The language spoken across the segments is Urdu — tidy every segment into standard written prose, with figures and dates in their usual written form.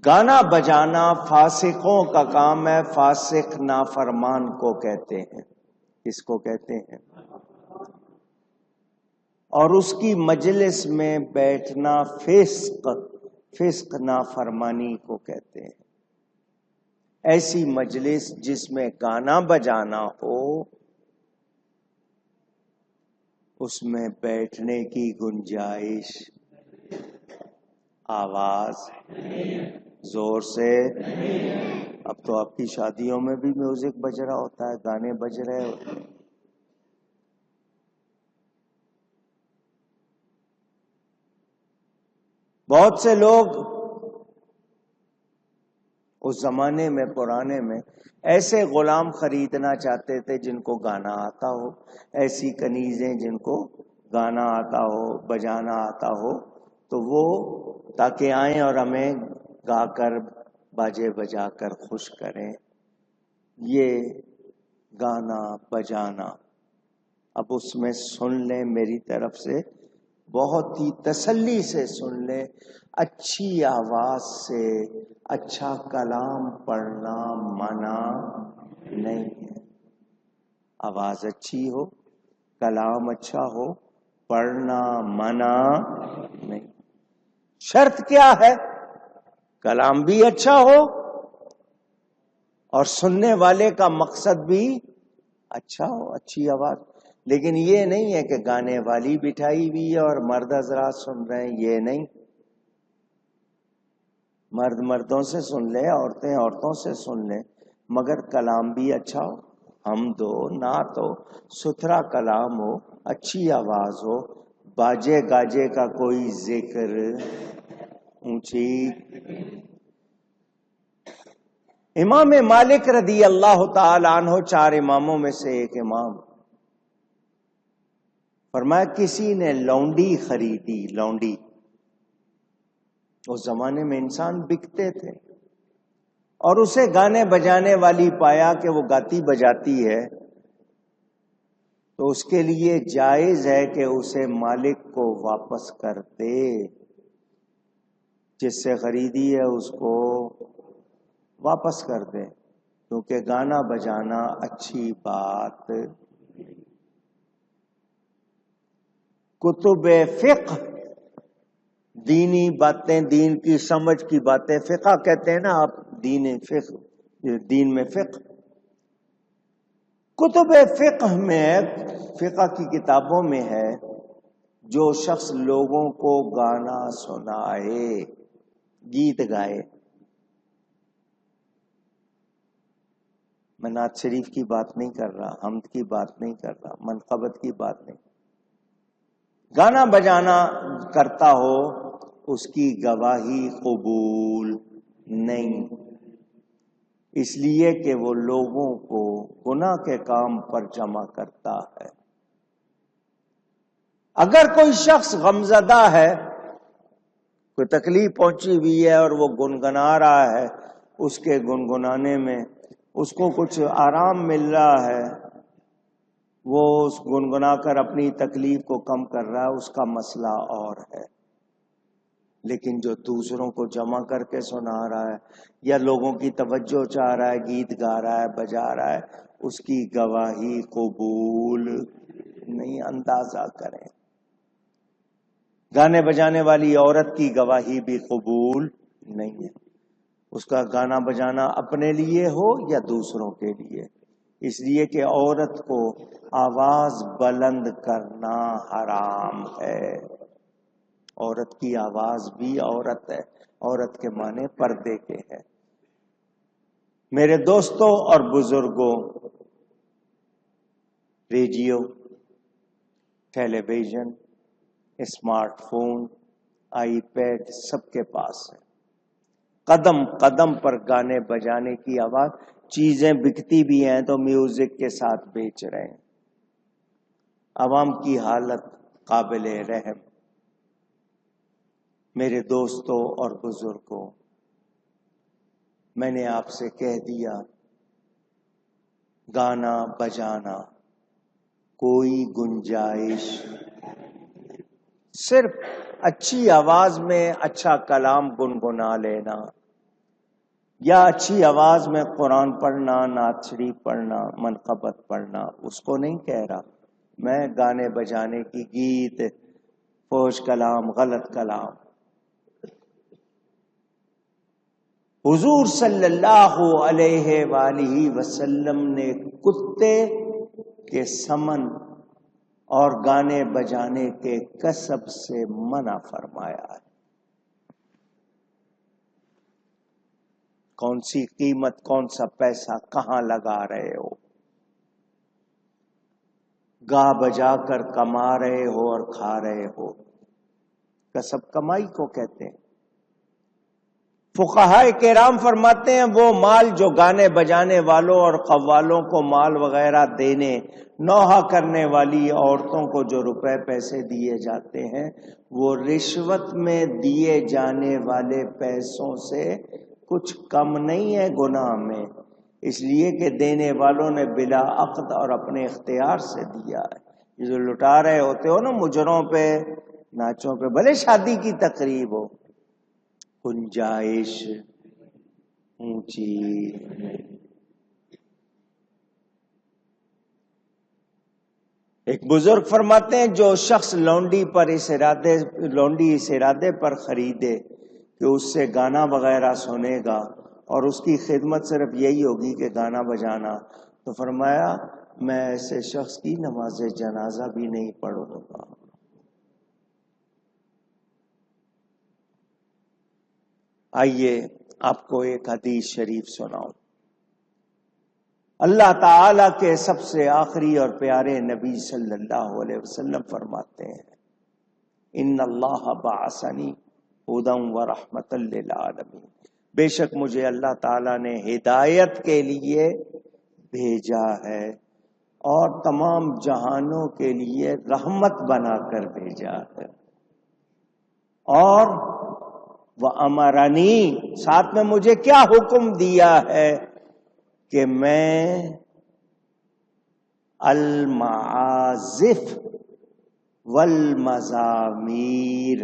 گانا بجانا فاسقوں کا کام ہے، فاسق نافرمان کو کہتے ہیں، اس کو کہتے ہیں، اور اس کی مجلس میں بیٹھنا فسق نافرمانی کو کہتے ہیں۔ ایسی مجلس جس میں گانا بجانا ہو اس میں بیٹھنے کی گنجائش، آواز زور سے، اب تو آپ کی شادیوں میں بھی میوزک بج رہا ہوتا ہے، گانے بج رہے ہوتے ہیں۔ بہت سے لوگ اس زمانے میں، پرانے میں، ایسے غلام خریدنا چاہتے تھے جن کو گانا آتا ہو، ایسی کنیزیں جن کو گانا آتا ہو، بجانا آتا ہو، تو وہ تاکہ آئیں اور ہمیں گا کر، باجے بجا کر خوش کریں۔ یہ گانا بجانا، اب اس میں سن لیں میری طرف سے، بہت ہی تسلی سے سن لیں، اچھی آواز سے اچھا کلام پڑھنا منع نہیں ہے۔ آواز اچھی ہو، کلام اچھا ہو، پڑھنا منع نہیں۔ شرط کیا ہے؟ کلام بھی اچھا ہو اور سننے والے کا مقصد بھی اچھا ہو، اچھی آواز۔ لیکن یہ نہیں ہے کہ گانے والی بٹھائی ہوئی ہے اور مرد حضرات سن رہے ہیں، یہ نہیں۔ مرد مردوں سے سن لے، عورتیں عورتوں سے سن لیں، مگر کلام بھی اچھا ہو، حمد ہو، نعت ہو، ستھرا کلام ہو، اچھی آواز ہو، باجے گاجے کا کوئی ذکر، اونچی۔ امام مالک رضی اللہ تعالی عنہ 4 اماموں میں سے ایک امام، فرمایا کسی نے لونڈی خریدی، لونڈی، اس زمانے میں انسان بکتے تھے، اور اسے گانے بجانے والی پایا کہ وہ گاتی بجاتی ہے، تو اس کے لیے جائز ہے کہ اسے مالک کو واپس کر دے، جس سے خریدی ہے اس کو واپس کر دے، کیونکہ گانا بجانا اچھی بات۔ کتب فقہ، دینی باتیں، دین کی سمجھ کی باتیں، فقہ کہتے ہیں نا آپ، دین فقہ، دین میں فقہ، کتب فقہ میں، فقہ کی کتابوں میں ہے، جو شخص لوگوں کو گانا سنائے، گیت گائے، میں نعت شریف کی بات نہیں کر رہا، حمد کی بات نہیں کر رہا، منقبت کی بات نہیں، گانا بجانا کرتا ہو، اس کی گواہی قبول نہیں، اس لیے کہ وہ لوگوں کو گناہ کے کام پر جمع کرتا ہے۔ اگر کوئی شخص غمزدہ ہے، کوئی تکلیف پہنچی ہوئی ہے اور وہ گنگنا رہا ہے، اس کے گنگنانے میں اس کو کچھ آرام مل رہا ہے، وہ اس گنگنا کر اپنی تکلیف کو کم کر رہا ہے، اس کا مسئلہ اور ہے۔ لیکن جو دوسروں کو جمع کر کے سنا رہا ہے یا لوگوں کی توجہ چاہ رہا ہے، گیت گا رہا ہے، بجا رہا ہے، اس کی گواہی قبول نہیں۔ اندازہ کریں، گانے بجانے والی عورت کی گواہی بھی قبول نہیں ہے، اس کا گانا بجانا اپنے لیے ہو یا دوسروں کے لیے، اس لیے کہ عورت کو آواز بلند کرنا حرام ہے۔ عورت کی آواز بھی عورت ہے، عورت کے معنی پردے کے ہے۔ میرے دوستوں اور بزرگوں، radio, television, smartphone, iPad سب کے پاس ہے، قدم قدم پر گانے بجانے کی آواز، چیزیں بکتی بھی ہیں تو میوزک کے ساتھ بیچ رہے ہیں۔ عوام کی حالت قابل رحم۔ میرے دوستوں اور بزرگوں، میں نے آپ سے کہہ دیا، گانا بجانا کوئی گنجائش، صرف اچھی آواز میں اچھا کلام گنگنا لینا، یا اچھی آواز میں قرآن پڑھنا، نعت شریف پڑھنا، منقبت پڑھنا، اس کو نہیں کہہ رہا میں۔ گانے بجانے کی، گیت، فحش کلام، غلط کلام۔ حضور صلی اللہ علیہ وآلہ وسلم نے کتے کے سمن اور گانے بجانے کے کسب سے منع فرمایا ہے۔ کون سی قیمت، کون سا پیسہ کہاں لگا رہے ہو؟ گا بجا کر کما رہے ہو اور کھا رہے ہو۔ کسب کمائی کو کہتے ہیں۔ فقہائے کرام فرماتے ہیں وہ مال جو گانے بجانے والوں اور قوالوں کو مال وغیرہ دینے، نوحہ کرنے والی عورتوں کو جو روپے پیسے دیے جاتے ہیں، وہ رشوت میں دیے جانے والے پیسوں سے کچھ کم نہیں ہے گناہ میں، اس لیے کہ دینے والوں نے بلا عقد اور اپنے اختیار سے دیا ہے۔ یہ جو لٹا رہے ہوتے ہو نا مجروں پہ، ناچوں پہ، بھلے شادی کی تقریب ہو، گنجائش اونچی۔ ایک بزرگ فرماتے ہیں جو شخص لونڈی اس ارادے پر خریدے کہ اس سے گانا وغیرہ سنے گا اور اس کی خدمت صرف یہی ہوگی کہ گانا بجانا، تو فرمایا میں ایسے شخص کی نماز جنازہ بھی نہیں پڑھوں گا۔ آئیے آپ کو ایک حدیث شریف سناؤں۔ اللہ تعالی کے سب سے آخری اور پیارے نبی صلی اللہ علیہ وسلم فرماتے ہیں ان اللہ بعثنی ھدی ورحمۃ للعالمین، بے شک مجھے اللہ تعالی نے ہدایت کے لیے بھیجا ہے اور تمام جہانوں کے لیے رحمت بنا کر بھیجا ہے۔ اور وَأَمَرَنِی، ساتھ میں مجھے کیا حکم دیا ہے کہ میں المعازف والمزامیر،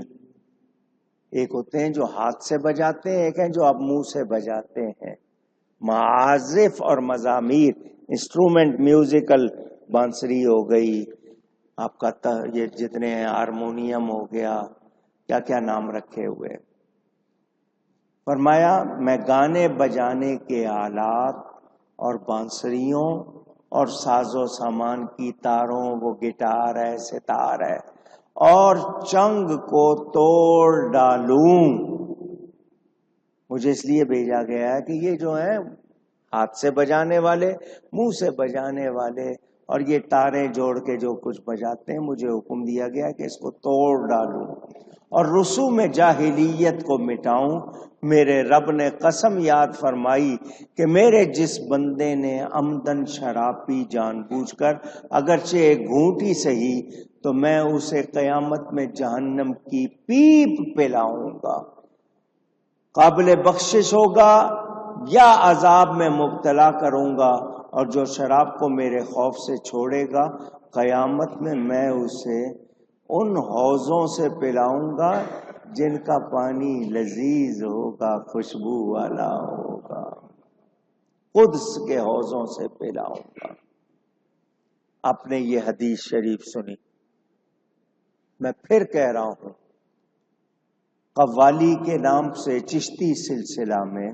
ایک ہوتے ہیں جو ہاتھ سے بجاتے ہیں، ایک ہیں جو آپ منہ سے بجاتے ہیں، معازف اور مزامیر، انسٹرومنٹ، میوزیکل، بانسری ہو گئی آپ کا، یہ جتنے ہیں، ہارمونیم ہو گیا، کیا کیا نام رکھے ہوئے۔ فرمایا میں گانے بجانے کے آلات اور بانسریوں اور ساز و سامان کی تاروں، وہ گٹار ہے، ستار ہے، اور چنگ کو توڑ ڈالوں۔ مجھے اس لیے بھیجا گیا ہے کہ یہ جو ہیں ہاتھ سے بجانے والے، منہ سے بجانے والے، اور یہ تاریں جوڑ کے جو کچھ بجاتے ہیں، مجھے حکم دیا گیا کہ اس کو توڑ ڈالوں اور رسوم جاہلیت کو مٹاؤں۔ میرے رب نے قسم یاد فرمائی کہ میرے جس بندے نے عمدن شراب پی جان بوجھ کر، اگرچہ ایک گھونٹی سہی، تو میں اسے قیامت میں جہنم کی پیپ پلاؤں گا، قابل بخشش ہوگا یا عذاب میں مبتلا کروں گا، اور جو شراب کو میرے خوف سے چھوڑے گا، قیامت میں اسے ان حوضوں سے پلاؤں گا جن کا پانی لذیذ ہوگا، خوشبو والا ہوگا، قدس کے حوضوں سے پلاؤں گا۔ آپ نے یہ حدیث شریف سنی، میں پھر کہہ رہا ہوں، قوالی کے نام سے چشتی سلسلہ میں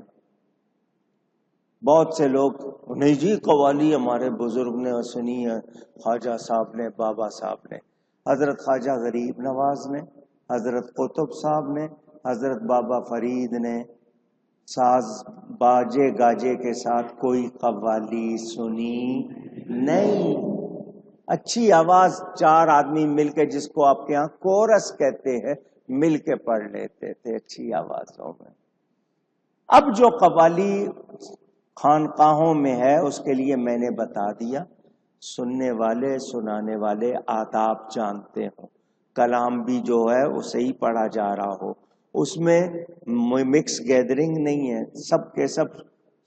بہت سے لوگ، نہیں جی قوالی ہمارے بزرگ نے سنی ہے، خواجہ صاحب نے، بابا صاحب نے، حضرت خواجہ غریب نواز نے، حضرت قطب صاحب نے، حضرت بابا فرید نے ساز باجے گاجے کے ساتھ کوئی قوالی سنی نہیں۔ اچھی آواز چار آدمی مل کے، جس کو آپ کے یہاں کورس کہتے ہیں، مل کے پڑھ لیتے تھے اچھی آوازوں میں۔ اب جو قوالی خانقاہوں میں ہے اس کے لیے میں نے بتا دیا، سننے والے سنانے والے آداب جانتے ہوں، کلام بھی جو ہے اسے ہی پڑھا جا رہا ہو، اس میں مکس گیدرنگ نہیں ہے، سب کے سب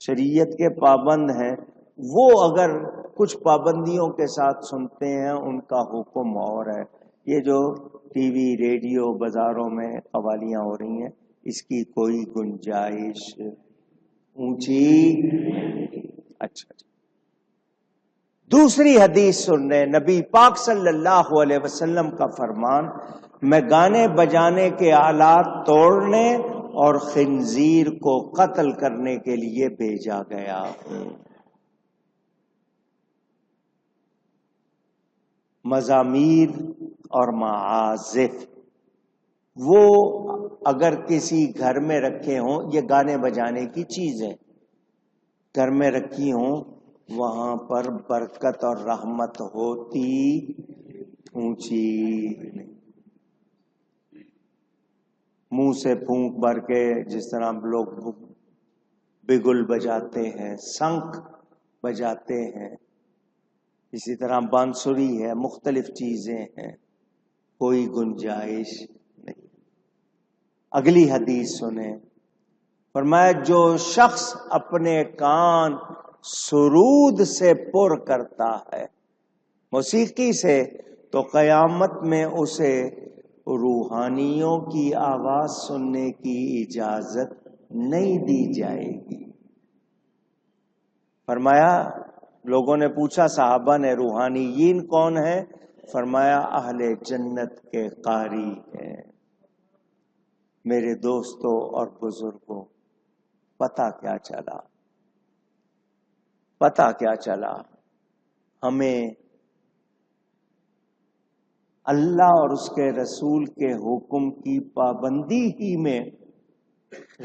شریعت کے پابند ہیں، وہ اگر کچھ پابندیوں کے ساتھ سنتے ہیں ان کا حکم اور ہے۔ یہ جو ٹی وی ریڈیو بازاروں میں قوالیاں ہو رہی ہیں، اس کی کوئی گنجائش اونچی. اچھا. دوسری حدیث سن رہے نبی پاک صلی اللہ علیہ وسلم کا فرمان، میں گانے بجانے کے آلات توڑنے اور خنزیر کو قتل کرنے کے لیے بھیجا گیا ہوں. مزامیر اور معازف وہ اگر کسی گھر میں رکھے ہوں، یہ گانے بجانے کی چیزیں گھر میں رکھی ہوں، وہاں پر برکت اور رحمت ہوتی اونچی نہیں. منہ سے پھونک بھر کے جس طرح لوگ بگل بجاتے ہیں، شنکھ بجاتے ہیں، اسی طرح بانسری ہے، مختلف چیزیں ہیں، کوئی گنجائش نہیں. اگلی حدیث سنیں. فرمایا جو شخص اپنے کان سرود سے پر کرتا ہے، موسیقی سے، تو قیامت میں اسے روحانیوں کی آواز سننے کی اجازت نہیں دی جائے گی. فرمایا لوگوں نے پوچھا، صحابہ نے، روحانیین کون ہیں؟ فرمایا اہل جنت کے قاری ہیں. میرے دوستوں اور بزرگوں، پتہ کیا چلا ہمیں اللہ اور اس کے رسول کے حکم کی پابندی ہی میں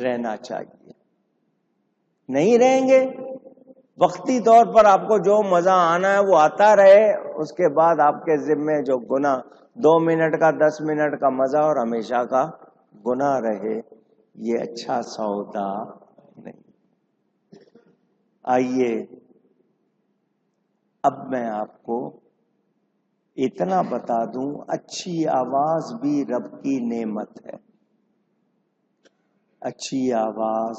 رہنا چاہیے. نہیں رہیں گے، وقتی طور پر آپ کو جو مزہ آنا ہے وہ آتا رہے، اس کے بعد آپ کے ذمے جو گناہ 2 منٹ کا 10 منٹ کا مزہ اور ہمیشہ کا گناہ رہے، یہ اچھا سودا نہیں. آئیے اب میں آپ کو اتنا بتا دوں، اچھی آواز بھی رب کی نعمت ہے. اچھی آواز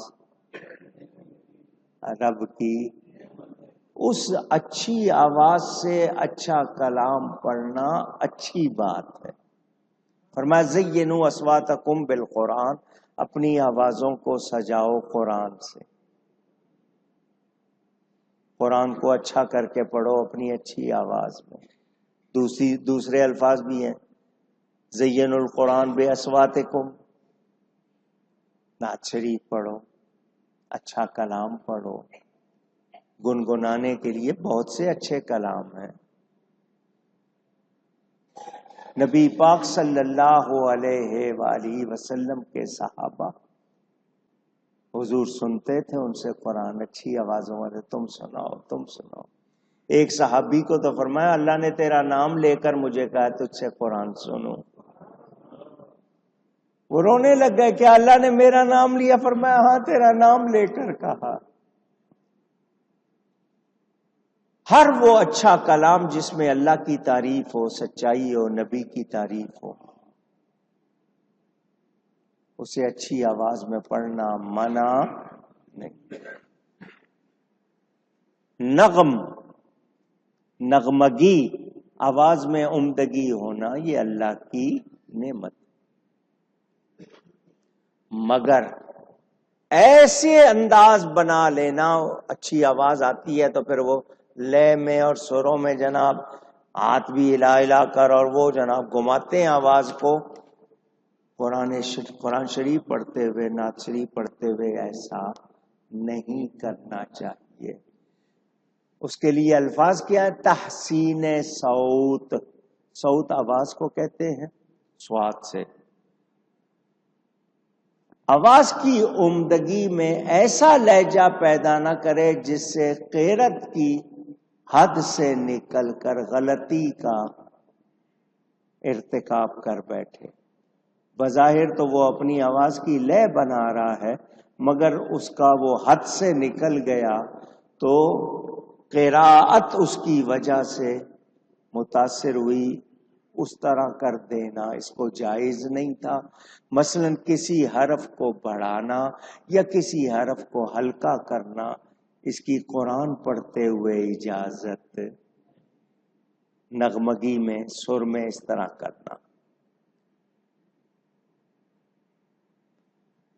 رب کی، اس اچھی آواز سے اچھا کلام پڑھنا اچھی بات ہے. فرمایا زینوا اصواتکم بالقرآن، اپنی آوازوں کو سجاؤ قرآن سے. قرآن کو اچھا کر کے پڑھو اپنی اچھی آواز میں. دوسرے الفاظ بھی ہیں، زینوا القرآن باصواتکم، نعت شریف پڑھو، اچھا کلام پڑھو. گنگنانے کے لیے بہت سے اچھے کلام ہیں. نبی پاک صلی اللہ علیہ وآلہ وسلم کے صحابہ حضور سنتے تھے ان سے قرآن اچھی آوازوں والے، تم سناؤ. ایک صحابی کو تو فرمایا اللہ نے تیرا نام لے کر مجھے کہا تجھ سے قرآن سنوں. وہ رونے لگ گئے، کیا اللہ نے میرا نام لیا؟ فرمایا ہاں تیرا نام لے کر کہا. ہر وہ اچھا کلام جس میں اللہ کی تعریف ہو، سچائی ہو، نبی کی تعریف ہو، اسے اچھی آواز میں پڑھنا منع نہیں. نغمگی، آواز میں عمدگی ہونا، یہ اللہ کی نعمت. مگر ایسے انداز بنا لینا، اچھی آواز آتی ہے تو پھر وہ لے میں اور سروں میں جناب ہاتھ بھی ہلا کر اور وہ جناب گھماتے ہیں آواز کو، قرآن شریف پڑھتے ہوئے، نعت شریف پڑھتے ہوئے ایسا نہیں کرنا چاہیے. اس کے لیے الفاظ کیا ہے؟ تحسین صوت. صوت آواز کو کہتے ہیں، سوات سے. آواز کی عمدگی میں ایسا لہجہ پیدا نہ کرے جس سے غیرت کی حد سے نکل کر غلطی کا ارتکاب کر بیٹھے. بظاہر تو وہ اپنی آواز کی لے بنا رہا ہے، مگر اس کا وہ حد سے نکل گیا تو قراءت اس کی وجہ سے متاثر ہوئی. اس طرح کر دینا اس کو جائز نہیں تھا. مثلا کسی حرف کو بڑھانا یا کسی حرف کو ہلکا کرنا، اس کی قرآن پڑھتے ہوئے اجازت. نغمگی میں، سر میں اس طرح کرنا.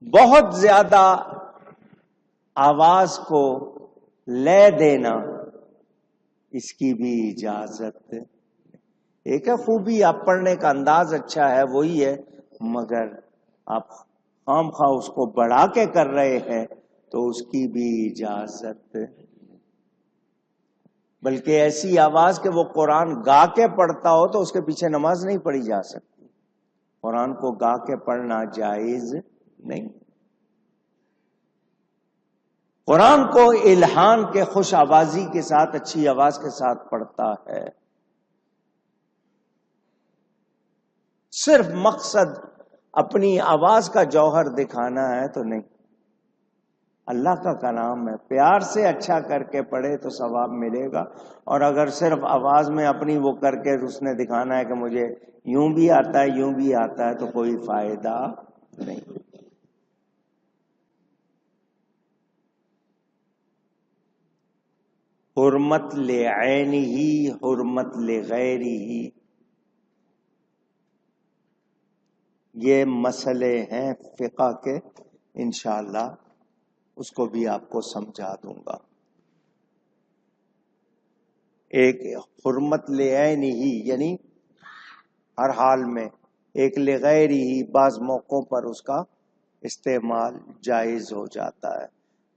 بہت زیادہ آواز کو لے دینا اس کی بھی اجازت. ایک ہے خوبی آپ پڑھنے کا انداز اچھا ہے وہی ہے، مگر آپ خام خواہ اس کو بڑھا کے کر رہے ہیں تو اس کی بھی اجازت. بلکہ ایسی آواز کہ وہ قرآن گا کے پڑھتا ہو تو اس کے پیچھے نماز نہیں پڑھی جا سکتی. قرآن کو گا کے پڑھنا جائز نہیں. قرآن کو الہان کے خوش آوازی کے ساتھ، اچھی آواز کے ساتھ پڑھتا ہے. صرف مقصد اپنی آواز کا جوہر دکھانا ہے تو نہیں. اللہ کا کلام ہے، پیار سے اچھا کر کے پڑھے تو ثواب ملے گا. اور اگر صرف آواز میں اپنی وہ کر کے اس نے دکھانا ہے کہ مجھے یوں بھی آتا ہے یوں بھی آتا ہے تو کوئی فائدہ نہیں. حرمت لعینہ حرمت لغیرہ، یہ مسئلے ہیں فقہ کے، انشاءاللہ اس کو بھی آپ کو سمجھا دوں گا. ایک حرمت لعینہ یعنی ہر حال میں، ایک لغیرہ بعض موقعوں پر اس کا استعمال جائز ہو جاتا ہے،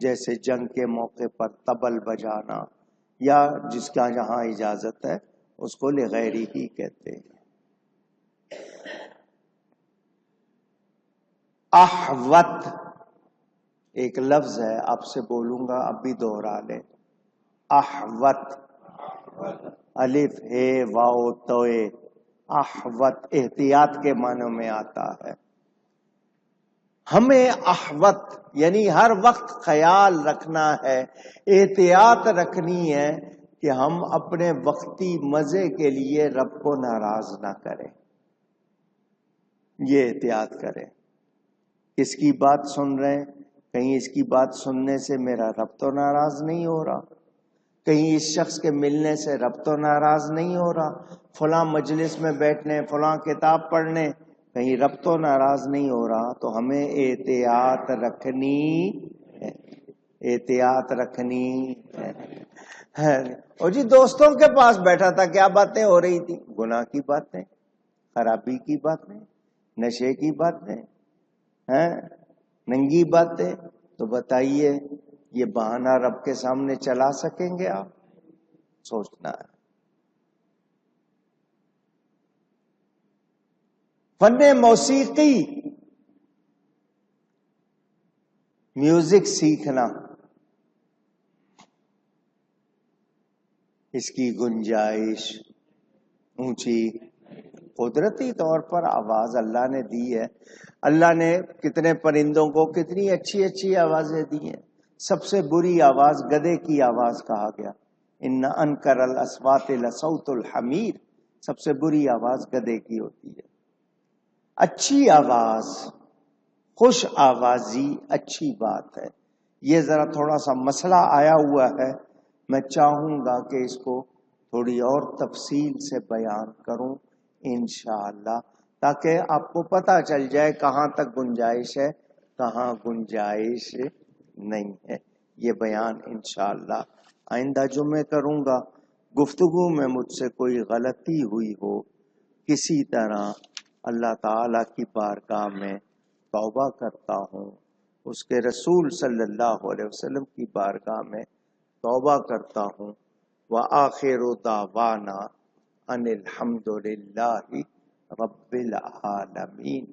جیسے جنگ کے موقع پر طبل بجانا، یا جس کا جہاں اجازت ہے اس کو لغیرہ ہی کہتے ہیں. احوت ایک لفظ ہے، آپ سے بولوں گا اب بھی دوہرا لیں. احوت، الف ہے واو توئے، احوت احتیاط کے معنوں میں آتا ہے. ہمیں احوت یعنی ہر وقت خیال رکھنا ہے، احتیاط رکھنی ہے کہ ہم اپنے وقتی مزے کے لیے رب کو ناراض نہ کریں. یہ احتیاط کریں. کس کی بات سن رہے ہیں؟ کہیں اس کی بات سننے سے میرا رب تو ناراض نہیں ہو رہا، کہیں اس شخص کے ملنے سے رب تو ناراض نہیں ہو رہا، فلاں مجلس میں بیٹھنے، فلاں کتاب پڑھنے، کہیں رب تو ناراض نہیں ہو رہا. تو ہمیں احتیاط رکھنی ہے، احتیاط رکھنی ہے. اور جی دوستوں کے پاس بیٹھا تھا، کیا باتیں ہو رہی تھی؟ گناہ کی باتیں، خرابی کی باتیں، نشے کی باتیں، ننگی باتیں. تو بتائیے یہ بہانہ رب کے سامنے چلا سکیں گے آپ؟ سوچنا ہے. فن موسیقی، میوزک سیکھنا، اس کی گنجائش اونچی، قدرتی طور پر آواز اللہ نے دی ہے. اللہ نے کتنے پرندوں کو کتنی اچھی اچھی آوازیں دی ہیں. سب سے بری آواز گدھے کی آواز کہا گیا، ان انکر الاصوات لصوت الحمیر. سب سے بری آواز گدھے کی ہوتی ہے. اچھی آواز، خوش آوازی اچھی بات ہے. یہ ذرا تھوڑا سا مسئلہ آیا ہوا ہے، میں چاہوں گا کہ اس کو تھوڑی اور تفصیل سے بیان کروں انشاءاللہ، تاکہ آپ کو پتہ چل جائے کہاں تک گنجائش ہے، کہاں گنجائش نہیں ہے. یہ بیان انشاءاللہ آئندہ جمعے کروں گا. گفتگو میں مجھ سے کوئی غلطی ہوئی ہو کسی طرح، اللہ تعالی کی بارگاہ میں توبہ کرتا ہوں، اس کے رسول صلی اللہ علیہ وسلم کی بارگاہ میں توبہ کرتا ہوں. وآخر دعوانا ان الحمد للہ رب العالمین.